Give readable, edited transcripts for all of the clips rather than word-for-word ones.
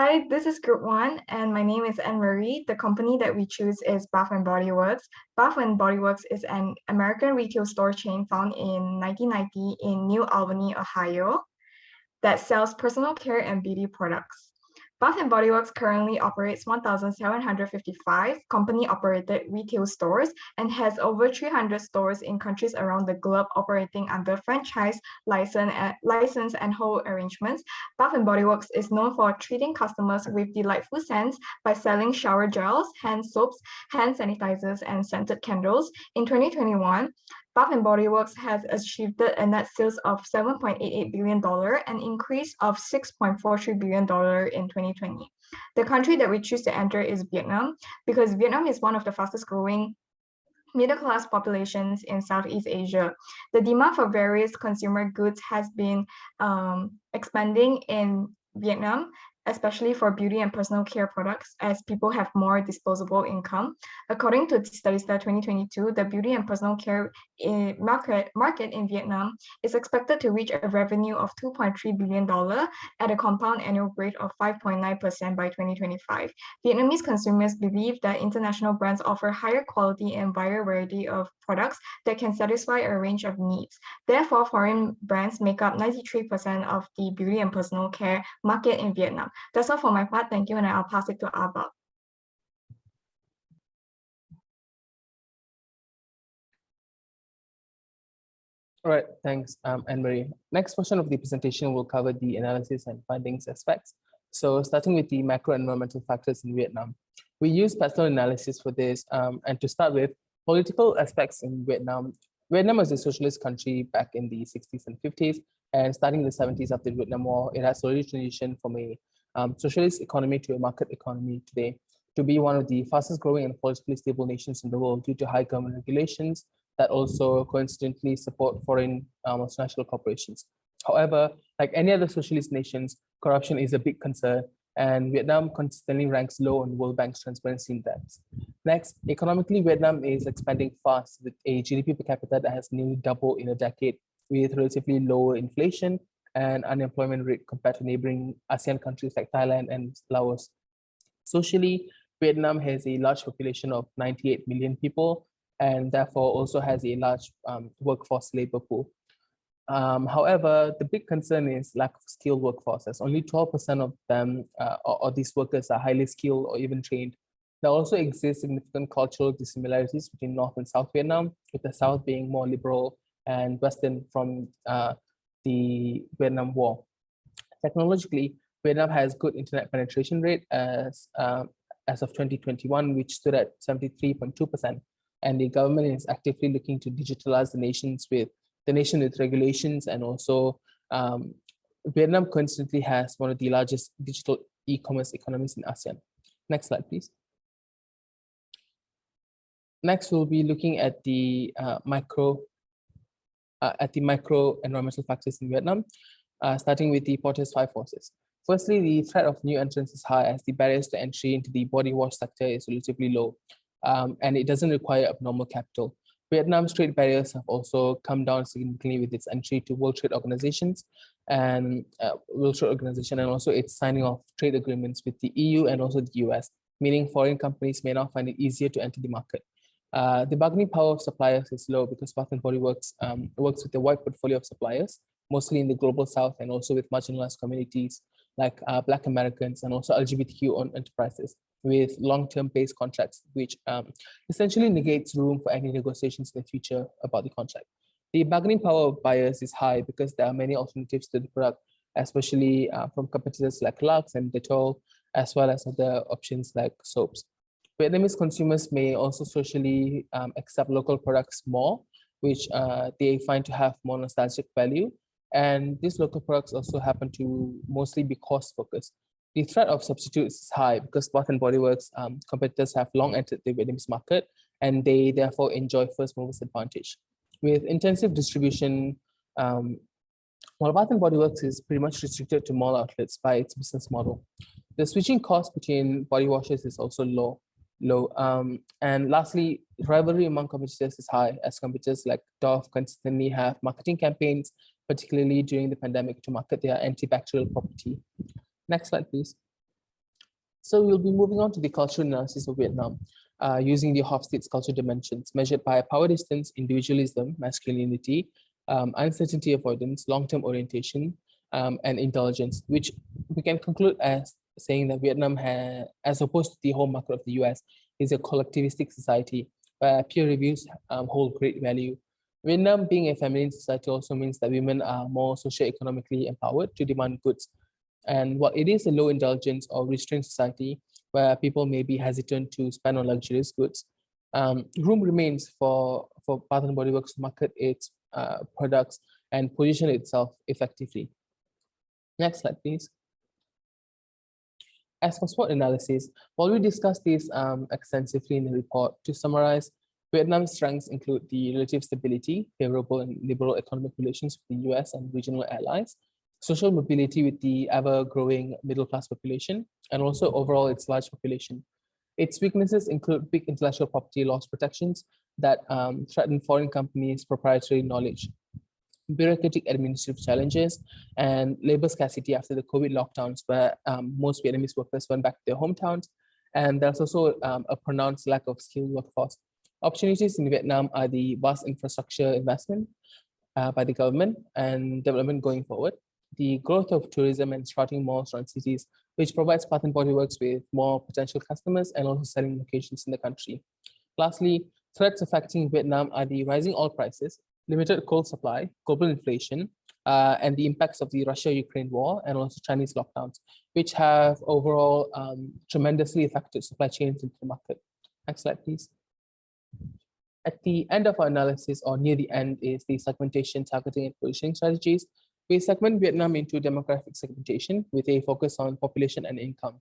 Hi, this is Group 1, and my name is Anne-Marie. The company that we choose is Bath & Body Works. Bath & Body Works is an American retail store chain found in 1990 in New Albany, Ohio, that sells personal care and beauty products. Bath & Body Works currently operates 1,755 company-operated retail stores and has over 300 stores in countries around the globe operating under franchise, license, and whole arrangements. Bath & Body Works is known for treating customers with delightful scents by selling shower gels, hand soaps, hand sanitizers, and scented candles. In 2021, Bath & Body Works has achieved a net sales of $7.88 billion, an increase of $6.43 billion in 2020. The country that we choose to enter is Vietnam, because Vietnam is one of the fastest growing middle-class populations in Southeast Asia. The demand for various consumer goods has been expanding in Vietnam, especially for beauty and personal care products, as people have more disposable income. According to Statista 2022, the beauty and personal care market in Vietnam is expected to reach a revenue of $2.3 billion at a compound annual rate of 5.9% by 2025. Vietnamese consumers believe that international brands offer higher quality and wider variety of products that can satisfy a range of needs. Therefore, foreign brands make up 93% of the beauty and personal care market in Vietnam. That's all for my part. Thank you, and I'll pass it to Abba. All right, thanks, Anne-Marie. Next portion of the presentation will cover the analysis and findings aspects. So starting with the macro environmental factors in Vietnam. We use personal analysis for this, and to start with, political aspects in Vietnam. Vietnam was a socialist country back in the 60s and 50s, and starting in the 70s after the Vietnam War, it has slowly transitioned from a socialist economy to a market economy today, to be one of the fastest growing and politically stable nations in the world due to high government regulations that also coincidentally support foreign multinational corporations. However, like any other socialist nations, corruption is a big concern, and Vietnam consistently ranks low on World Bank's transparency index. Next, economically, Vietnam is expanding fast with a GDP per capita that has nearly doubled in a decade, with relatively low inflation and unemployment rate compared to neighboring ASEAN countries like Thailand and Laos. Socially, Vietnam has a large population of 98 million people, and therefore also has a large workforce labor pool. However, the big concern is lack of skilled workforce, as only 12% of them or these workers are highly skilled or even trained. There also exists significant cultural dissimilarities between North and South Vietnam, with the South being more liberal and Western from the Vietnam War. Technologically, Vietnam has good internet penetration rate as of 2021, which stood at 73.2%. And the government is actively looking to digitalize the nation with regulations, and also Vietnam constantly has one of the largest digital e-commerce economies in ASEAN. Next slide, please. Next, we'll be looking at the micro environmental factors in Vietnam, starting with the Porter's 5 forces. Firstly, the threat of new entrants is high, as the barriers to entry into the body wash sector is relatively low, and it doesn't require abnormal capital. Vietnam's trade barriers have also come down significantly with its entry to World Trade Organizations and also its signing of trade agreements with the EU and also the US, meaning foreign companies may now find it easier to enter the market. The bargaining power of suppliers is low because Bath & Body Works works with a wide portfolio of suppliers, mostly in the global south, and also with marginalized communities like Black Americans and also LGBTQ-owned enterprises with long-term based contracts, which essentially negates room for any negotiations in the future about the contract. The bargaining power of buyers is high because there are many alternatives to the product, especially from competitors like Lux and Dettol, as well as other options like soaps. Vietnamese consumers may also socially accept local products more, which they find to have more nostalgic value. And these local products also happen to mostly be cost focused. The threat of substitutes is high because Bath & Body Works competitors have long entered the Vietnamese market, and they therefore enjoy first movers advantage. With intensive distribution, while Bath & Body Works is pretty much restricted to mall outlets by its business model, the switching cost between body washes is also low. And lastly, rivalry among competitors is high, as competitors like Dove constantly have marketing campaigns, particularly during the pandemic, to market their antibacterial property. Next slide, please. So we'll be moving on to the cultural analysis of Vietnam using the Hofstede's cultural dimensions measured by power distance, individualism, masculinity, uncertainty avoidance, long-term orientation, and intelligence, which we can conclude as saying that Vietnam, as opposed to the home market of the US, is a collectivistic society where peer reviews hold great value. Vietnam being a feminine society also means that women are more socio-economically empowered to demand goods. And while it is a low indulgence or restrained society where people may be hesitant to spend on luxurious goods, room remains for Bath and Body Works to market its products and position itself effectively. Next slide, please. As for SWOT analysis, while we discussed this extensively in the report, to summarize, Vietnam's strengths include the relative stability, favorable and liberal economic relations with the US and regional allies, social mobility with the ever-growing middle-class population, and also overall its large population. Its weaknesses include weak intellectual property laws protections that threaten foreign companies' proprietary knowledge, bureaucratic administrative challenges, and labor scarcity after the COVID lockdowns, where most Vietnamese workers went back to their hometowns. And there's also a pronounced lack of skilled workforce. Opportunities in Vietnam are the vast infrastructure investment by the government and development going forward, the growth of tourism and sprouting malls around cities, which provides Bath and Body Works with more potential customers and also selling locations in the country. Lastly, threats affecting Vietnam are the rising oil prices, limited coal supply, global inflation, and the impacts of the Russia-Ukraine war and also Chinese lockdowns, which have overall tremendously affected supply chains into the market. Next slide, please. At the end of our analysis, or near the end, is the segmentation, targeting, and positioning strategies. We segment Vietnam into demographic segmentation with a focus on population and income.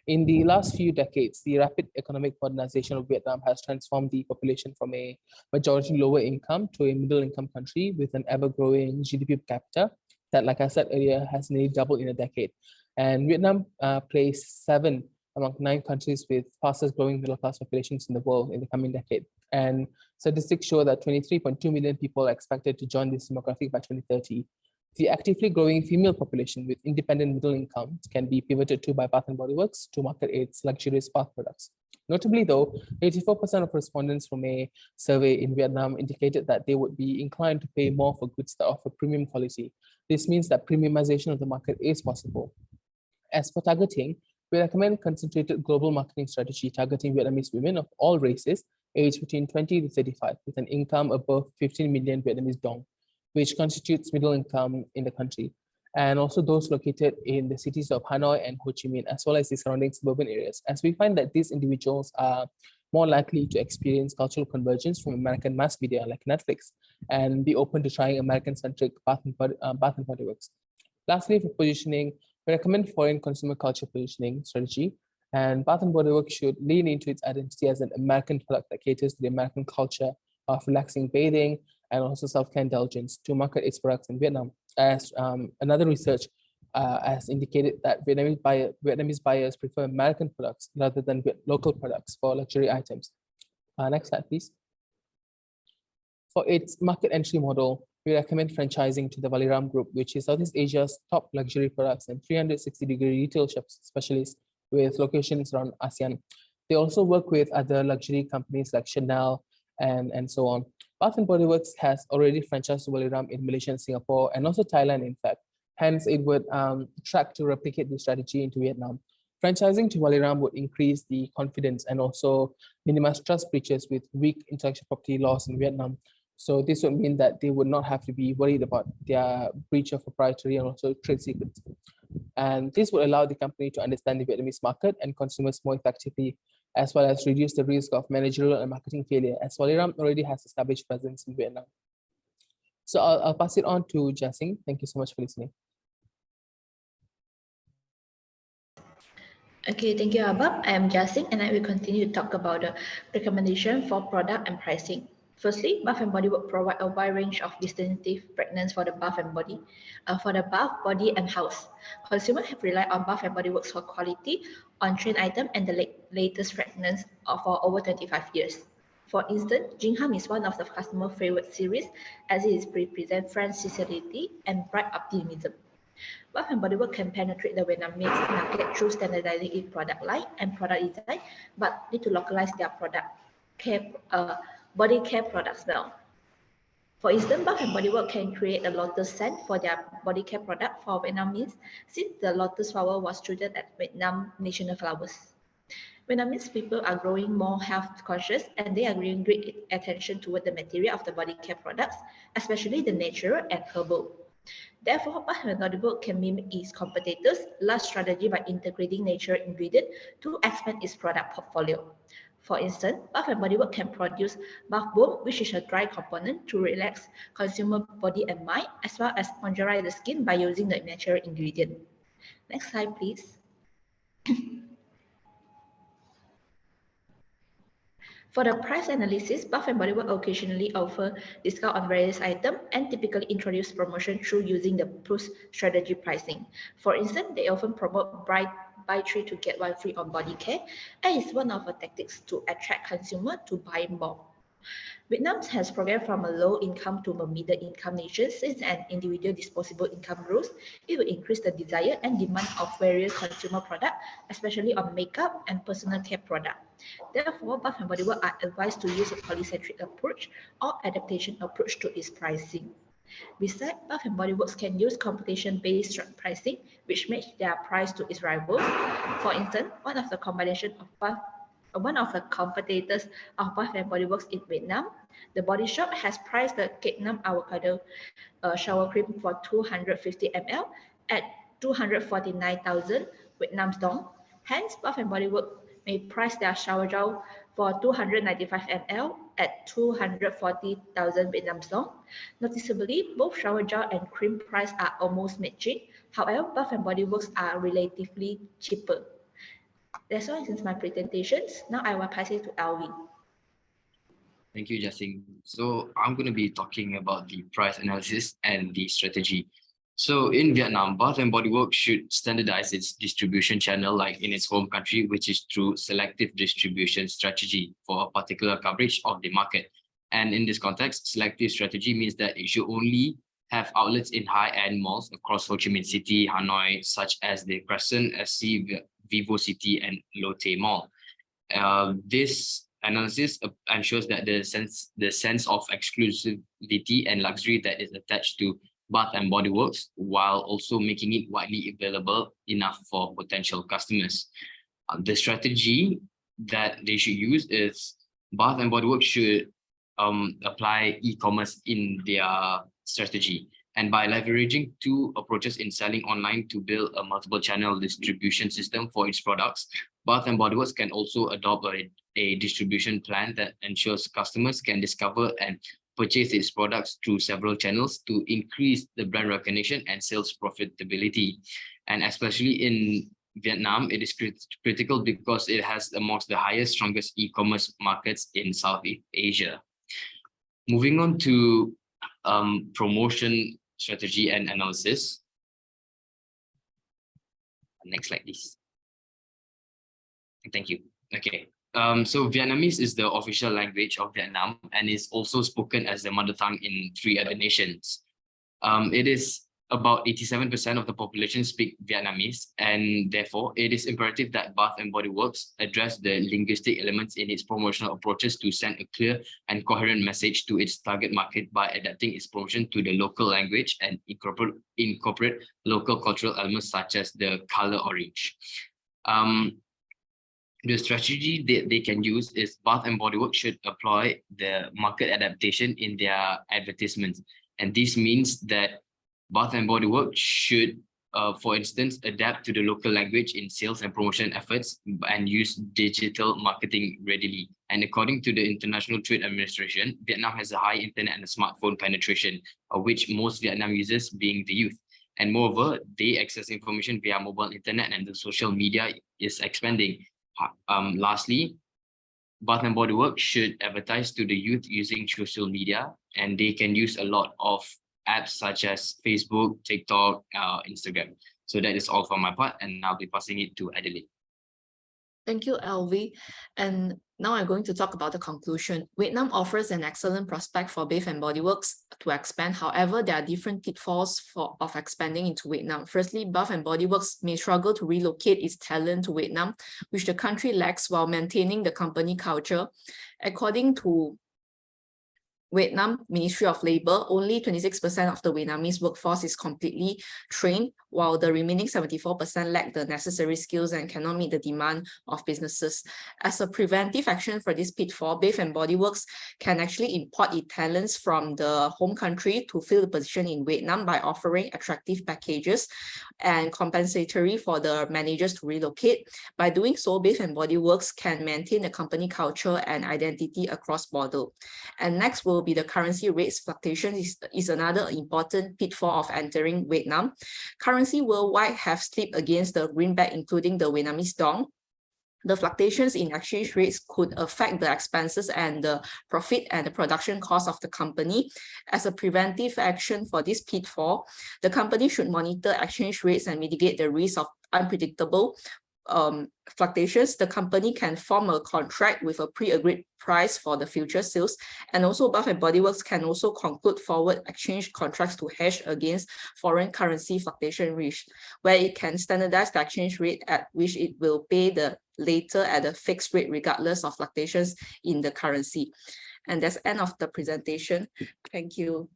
In the last few decades, the rapid economic modernization of Vietnam has transformed the population from a majority lower income to a middle income country with an ever-growing GDP per capita that, like I said earlier, has nearly doubled in a decade. And Vietnam placed 7 among 9 countries with fastest growing middle class populations in the world in the coming decade. And statistics show that 23.2 million people are expected to join this demographic by 2030. The actively growing female population with independent middle incomes can be pivoted to by Bath and Body Works to market its luxurious bath products. Notably though, 84% of respondents from a survey in Vietnam indicated that they would be inclined to pay more for goods that offer premium quality. This means that premiumization of the market is possible. As for targeting, we recommend concentrated global marketing strategy targeting Vietnamese women of all races aged between 20 to 35 with an income above 15 million Vietnamese dong, which constitutes middle income in the country, and also those located in the cities of Hanoi and Ho Chi Minh, as well as the surrounding suburban areas, as we find that these individuals are more likely to experience cultural convergence from American mass media like Netflix and be open to trying American-centric Bath and Body Works. Lastly, for positioning, we recommend foreign consumer culture positioning strategy, and Bath and Body Works should lean into its identity as an American product that caters to the American culture of relaxing bathing and also self-care indulgence to market its products in Vietnam. As another research has indicated that Vietnamese buyers prefer American products rather than local products for luxury items. Next slide, please. For its market entry model, we recommend franchising to the Valiram Group, which is Southeast Asia's top luxury products and 360-degree retail specialists with locations around ASEAN. They also work with other luxury companies like Chanel and so on. Bath and Body Works has already franchised Valiram in Malaysia and Singapore, and also Thailand, in fact. Hence, it would track to replicate the strategy into Vietnam. Franchising to Valiram would increase the confidence and also minimize trust breaches with weak intellectual property laws in Vietnam. So this would mean that they would not have to be worried about their breach of proprietary and also trade secrets. And this would allow the company to understand the Vietnamese market and consumers more effectively, as well as reduce the risk of managerial and marketing failure, as Valiram already has established presence in Vietnam. So I'll pass it on to Jiasing. Thank you so much for listening. Okay, thank you, Abab. I am Jiasing, and I will continue to talk about the recommendation for product and pricing. Firstly, Bath and Body Works provide a wide range of distinctive fragrances for the bath and body, body, and house. Consumers have relied on Bath and Body Works for quality, on-trend item, and the latest fragrance for over 25 years. For instance, Jingham is one of the customer favorite series as it represents French sincerity and bright optimism. Bath and Body Works can penetrate the Vietnamese market through standardizing its product line and product design, but need to localize their product care, body care products well. For instance, Bath and Body Works can create a lotus scent for their body care product for Vietnamese, since the lotus flower was chosen as Vietnam national flowers. Vietnamese people are growing more health conscious and they are giving great attention toward the material of the body care products, especially the natural and herbal. Therefore, Bath and Body Works can mimic its competitors' large strategy by integrating natural ingredients to expand its product portfolio. For instance, Bath and Body Works can produce bath bomb, which is a dry component to relax consumer body and mind, as well as moisturize the skin by using the natural ingredient. Next slide, please. For the price analysis, Bath and Body Works occasionally offer discount on various items and typically introduce promotion through using the push strategy pricing. For instance, they often promote buy 3 to get 1 free on body care, and is one of the tactics to attract consumers to buy more. Vietnam has progressed from a low income to a middle income nation. Since an individual disposable income grows, it will increase the desire and demand of various consumer products, especially on makeup and personal care products. Therefore, Bath and Body Works are advised to use a polycentric approach or adaptation approach to its pricing. Besides, Bath and Body Works can use competition-based pricing, which match their price to its rivals. For instance, one of the competitors of Bath and Body Works in Vietnam, The Body Shop, has priced the Vietnam Avocado shower cream for 250 ml at 249,000 Vietnam dong. Hence, Bath and Body Works may price their shower gel for 295 ml at 240,000 Vietnam dong. Noticeably, both shower gel and cream price are almost matching. However, Bath and Body Works are relatively cheaper. That's all since my presentations. Now I will pass it to Alvin. Thank you, Justin. So I'm going to be talking about the price analysis and the strategy. So in Vietnam, Bath and Body Works should standardize its distribution channel like in its home country, which is through selective distribution strategy for a particular coverage of the market. And in this context, selective strategy means that it should only have outlets in high-end malls across Ho Chi Minh City, Hanoi, such as the Crescent, SC, Vivo City, and Lotte Mall. This analysis ensures that the sense of exclusivity and luxury that is attached to Bath and Body Works, while also making it widely available enough for potential customers. The strategy that they should use is Bath and Body Works should apply e-commerce in their strategy. And by leveraging two approaches in selling online to build a multiple channel distribution system for its products, Bath and Body Works can also adopt a distribution plan that ensures customers can discover and purchase its products through several channels to increase the brand recognition and sales profitability. And especially in Vietnam, it is critical because it has amongst the highest, strongest e-commerce markets in Southeast Asia. Moving on to promotion strategy and analysis. Next slide, please. Thank you. Okay. So Vietnamese is the official language of Vietnam and is also spoken as the mother tongue in 3 other nations. It is about 87% of the population speak Vietnamese, and therefore it is imperative that Bath and Body Works address the linguistic elements in its promotional approaches to send a clear and coherent message to its target market by adapting its promotion to the local language and incorporate local cultural elements such as the color orange. The strategy that they can use is Bath and Body Works should apply the market adaptation in their advertisements. And this means that Bath and Body Works should, for instance, adapt to the local language in sales and promotion efforts and use digital marketing readily. And according to the International Trade Administration, Vietnam has a high internet and smartphone penetration, of which most Vietnam users being the youth. And moreover, they access information via mobile internet and the social media is expanding. Lastly, Bath and Body Works should advertise to the youth using social media, and they can use a lot of apps such as Facebook, TikTok, Instagram. So that is all for my part, and I'll be passing it to Adelaide. Thank you, Alvi. And Now I'm going to talk about the conclusion. Vietnam offers an excellent prospect for Bath and Body Works to expand. However, there are different pitfalls of expanding into Vietnam. Firstly, Bath and Body Works may struggle to relocate its talent to Vietnam, which the country lacks, while maintaining the company culture. According to Vietnam Ministry of Labour, only 26% of the Vietnamese workforce is completely trained, while the remaining 74% lack the necessary skills and cannot meet the demand of businesses. As a preventive action for this pitfall, Bath and Body Works can actually import its talents from the home country to fill the position in Vietnam by offering attractive packages and compensatory for the managers to relocate. By doing so, Bath and Body Works can maintain the company culture and identity across border. And next will be the currency rates fluctuation is another important pitfall of entering Vietnam. Currency worldwide have slipped against the greenback, including the Vietnamese dong. The fluctuations in exchange rates could affect the expenses and the profit and the production cost of the company. As a preventive action for this pitfall, the company should monitor exchange rates and mitigate the risk of unpredictable fluctuations. The company can form a contract with a pre-agreed price for the future sales, and also Bath and Body Works can also conclude forward exchange contracts to hedge against foreign currency fluctuation risk, where it can standardize the exchange rate at which it will pay the later at a fixed rate regardless of fluctuations in the currency. And that's the end of the presentation. Thank you.